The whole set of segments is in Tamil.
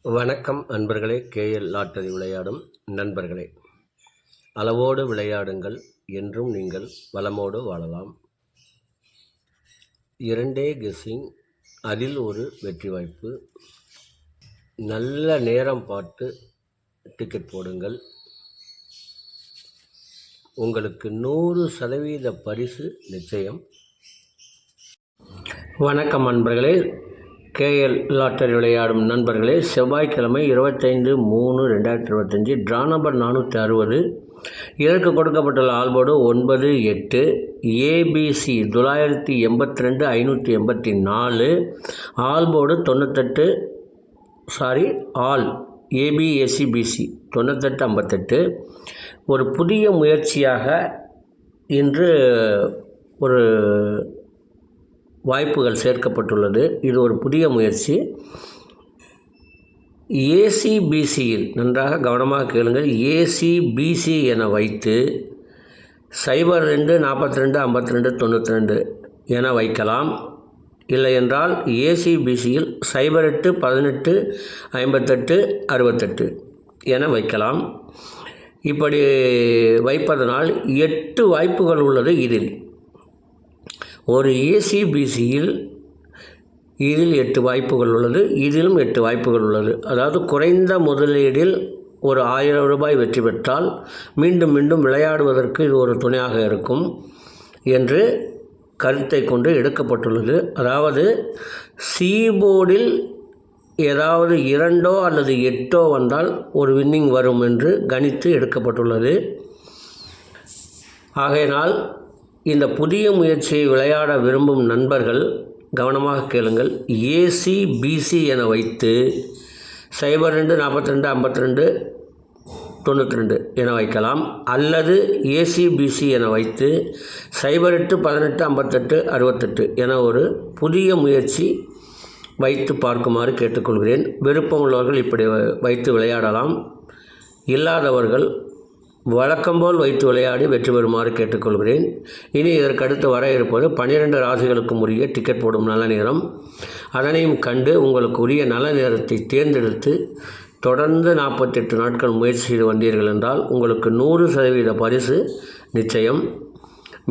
வணக்கம் அன்பர்களே. கேஎல் லாட்டரி விளையாடும் நண்பர்களே, அளவோடு விளையாடுங்கள், என்றும் நீங்கள் வளமோடு வாழலாம். 2 கெஸ்ஸிங், அதில் ஒரு வெற்றி வாய்ப்பு. நல்ல நேரம் பார்த்து டிக்கெட் போடுங்கள். உங்களுக்கு 100% பரிசு நிச்சயம். வணக்கம் அன்பர்களே. கேஎல் லாட்டரி விளையாடும் நண்பர்களே, செவ்வாய்க்கிழமை 25/3/2025 ட்ரா நம்பர் 460. இதற்கு கொடுக்கப்பட்டுள்ள ஆல்போர்டு 98, ஏபிசி 982 584, ஆல்போர்டு 98, ஆல் ஏபிஎஸ்சிபிசி 9858. ஒரு புதிய முயற்சியாக இன்று ஒரு வாய்ப்புகள் சேர்க்கப்பட்டுள்ளது. இது ஒரு புதிய முயற்சி. ஏசிபிசியில் நன்றாக கவனமாக கேளுங்கள். ஏசிபிசி என வைத்து 02 42 52 92 என வைக்கலாம். இல்லை என்றால் ஏசிபிசியில் 08 18 58 68 என வைக்கலாம். இப்படி வைப்பதனால் 8 வாய்ப்புகள் உள்ளது. இதில் ஒரு ஏசிபிசியில் இதில் 8 வாய்ப்புகள் உள்ளது. இதிலும் 8 வாய்ப்புகள் உள்ளது. அதாவது குறைந்த முதலீடில் ஒரு 1000 ரூபாய் வெற்றி பெற்றால் மீண்டும் மீண்டும் விளையாடுவதற்கு இது ஒரு துணையாக இருக்கும் என்று கருத்தை கொண்டு எடுக்கப்பட்டுள்ளது. அதாவது சீபோர்டில் ஏதாவது 2 அல்லது 8 வந்தால் ஒரு வின்னிங் வரும் என்று கணித்து எடுக்கப்பட்டுள்ளது. ஆகையினால் இந்த புதிய முயற்சியை விளையாட விரும்பும் நண்பர்கள் கவனமாக கேளுங்கள். ஏசிபிசி என வைத்து 02 42 52 92 என வைக்கலாம். அல்லது ஏசிபிசி என வைத்து 08 18 58 68 என ஒரு புதிய முயற்சி வைத்து பார்க்குமாறு கேட்டுக்கொள்கிறேன். விருப்பம் உள்ளவர்கள் இப்படி வைத்து விளையாடலாம். இல்லாதவர்கள் வழக்கம்போல் வைத்து விளையாடி வெற்றி பெறுமாறு கேட்டுக்கொள்கிறேன். இனி இதற்கடுத்து வர இருப்பது 12 ராசிகளுக்கும் உரிய டிக்கெட் போடும் நல்ல நேரம். அதனையும் கண்டு உங்களுக்கு உரிய நல்ல நேரத்தை தேர்ந்தெடுத்து தொடர்ந்து 48 நாட்கள் முயற்சி செய்து வந்தீர்கள் என்றால் உங்களுக்கு 100% பரிசு நிச்சயம்.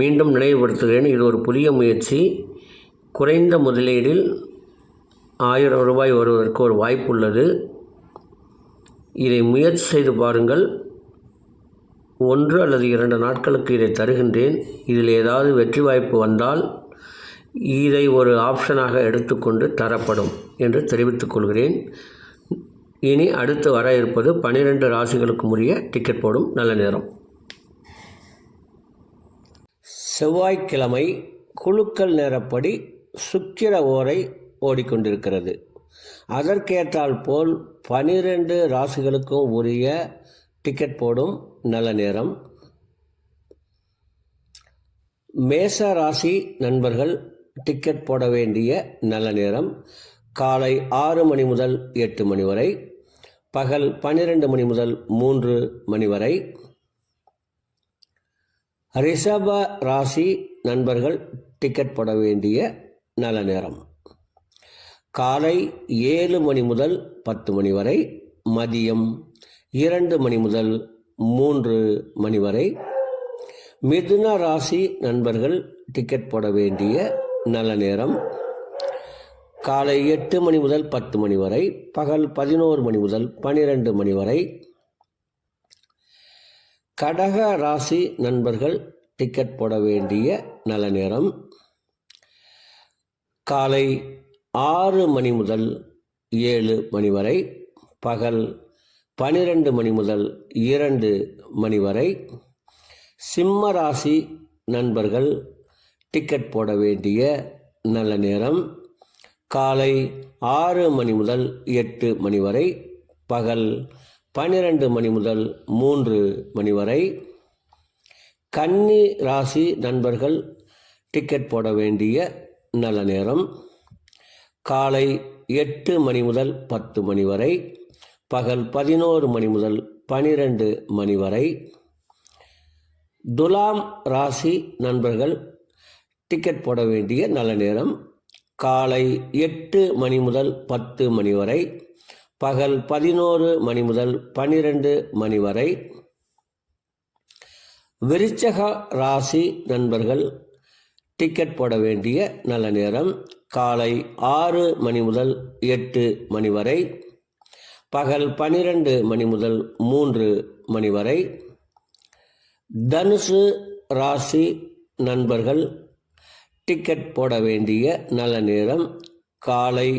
மீண்டும் நினைவுபடுத்துகிறேன், இது ஒரு புதிய முயற்சி. குறைந்த முதலீடில் 1000 ரூபாய் வருவதற்கு ஒரு வாய்ப்பு உள்ளது. இதை முயற்சி செய்து பாருங்கள். 1 அல்லது 2 நாட்களுக்கு இதை தருகின்றேன். இதில் ஏதாவது வெற்றி வாய்ப்பு வந்தால் இதை ஒரு ஆப்ஷனாக எடுத்துக்கொண்டு தரப்படும் என்று தெரிவித்துக் கொள்கிறேன். இனி அடுத்து வர இருப்பது 12 ராசிகளுக்கு உரிய டிக்கெட் போடும் நல்ல நேரம். செவ்வாய்க்கிழமை குலுக்கல் நேரப்படி சுக்கிர ஓரை ஓடிக்கொண்டிருக்கிறது. அதற்கேற்றால் போல் 12 ராசிகளுக்கும் உரிய டிக்கெட் போடும் நல்ல நேரம். மேச ராசி நண்பர்கள் டிக்கெட் போட வேண்டிய நல்ல நேரம் காலை 6 மணி முதல் 8 மணி வரை, பகல் 12 மணி முதல் 3 மணி வரை. ரிஷப ராசி நண்பர்கள் டிக்கெட் போட வேண்டிய நல்ல நேரம் காலை 7 மணி முதல் 10 மணி வரை, மதியம் 2 மணி முதல் 3 மணி வரை. மிதுன ராசி நண்பர்கள் டிக்கெட் போட வேண்டிய நல்ல நேரம் காலை 8 மணி முதல் 10 மணி வரை, பகல் 11 மணி முதல் 12 மணி வரை. கடக ராசி நண்பர்கள் டிக்கெட் போட வேண்டிய நல்ல நேரம் காலை 6 மணி முதல் 7 மணி வரை, பகல் 12 மணி முதல் 2 மணி வரை. சிம்ம ராசி நண்பர்கள் டிக்கெட் போட வேண்டிய நல்ல நேரம் காலை 6 மணி முதல் 8 மணி வரை, பகல் 12 மணி முதல் 3 மணி வரை. கன்னி ராசி நண்பர்கள் டிக்கெட் போட வேண்டிய நல்ல நேரம் காலை 8 மணி முதல் 10 மணி வரை, பகல் 11 மணி முதல் 12 மணி வரை. துலாம் ராசி நண்பர்கள் டிக்கெட் போட வேண்டிய நல்ல நேரம் காலை 8 மணி முதல் 10 மணி வரை, பகல் 11 மணி முதல் 12 மணி வரை. விருச்சக ராசி நண்பர்கள் டிக்கெட் போட வேண்டிய நல்ல நேரம் காலை 6 மணி முதல் 8 மணி வரை. பகல் 12 மணி முதல் 3 மணி வரை. தனுசு ராசி நண்பர்கள் டிக்கெட் போட வேண்டிய நல்ல நேரம் காலை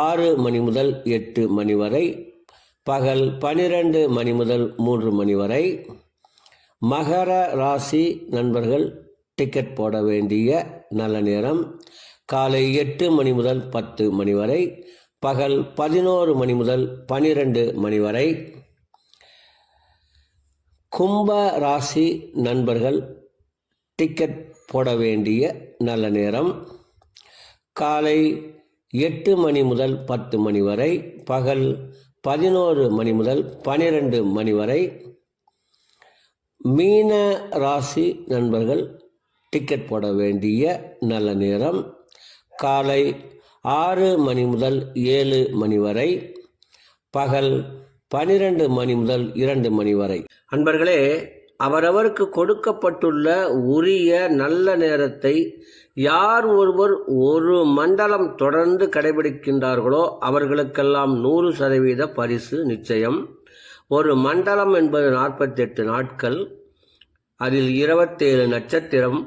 6 மணி முதல் 8 மணி வரை. பகல் 12 மணி முதல் 3 மணி வரை. மகர ராசி நண்பர்கள் டிக்கெட் போட வேண்டிய நல்ல நேரம் காலை 8 மணி முதல் 10 மணி வரை. பகல் 11 மணி முதல் 12 மணி வரை. கும்ப ராசி நண்பர்கள் டிக்கெட் போட வேண்டிய நல்ல நேரம் காலை 8 மணி முதல் 10 மணி வரை. பகல் 11 மணி முதல் 12 மணி வரை. மீன ராசி நண்பர்கள் டிக்கெட் போட வேண்டிய நல்ல நேரம் காலை 6 மணி முதல் 7 மணி வரை. பகல் 12 மணி முதல் 2 மணி வரை. அன்பர்களே, அவரவருக்கு கொடுக்கப்பட்டுள்ள உரிய நல்ல நேரத்தை யார் ஒருவர் ஒரு மண்டலம் தொடர்ந்து கடைபிடிக்கின்றார்களோ அவர்களுக்கெல்லாம் 100% பரிசு நிச்சயம். ஒரு மண்டலம் என்பது 48 நாட்கள். அதில் 27 நட்சத்திரம்,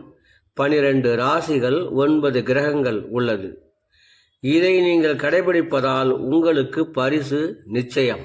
12 ராசிகள், 9 கிரகங்கள் உள்ளது. இதை நீங்கள் கடைபிடிப்பதால் உங்களுக்கு பரிசு நிச்சயம்.